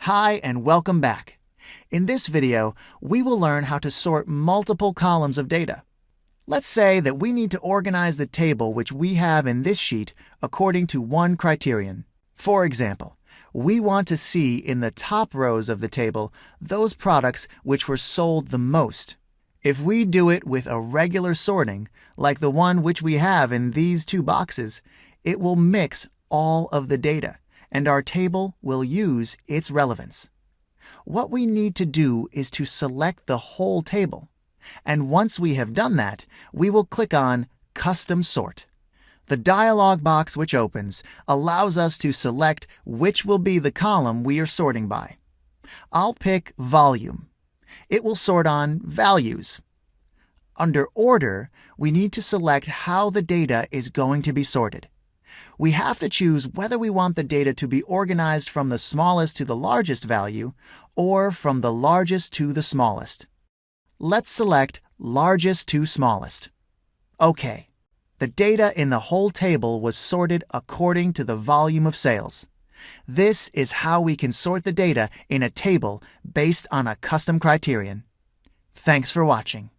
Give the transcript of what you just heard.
Hi and welcome back. In this video, we will learn how to sort multiple columns of data. Let's say that we need to organize the table which we have in this sheet according to one criterion. For example, we want to see in the top rows of the table those products which were sold the most. If we do it with a regular sorting, like the one which we have in these two boxes, it will mix all of the data, and our table will use its relevance. What we need to do is to select the whole table, and once we have done that, we will click on Custom Sort. The dialog box which opens allows us to select which will be the column we are sorting by. I'll pick Volume. It will sort on values. Under Order, we need to select how the data is going to be sorted. We have to choose whether we want the data to be organized from the smallest to the largest value or from the largest to the smallest. Let's select Largest to Smallest. OK. The data in the whole table was sorted according to the volume of sales. This is how we can sort the data in a table based on a custom criterion. Thanks for watching.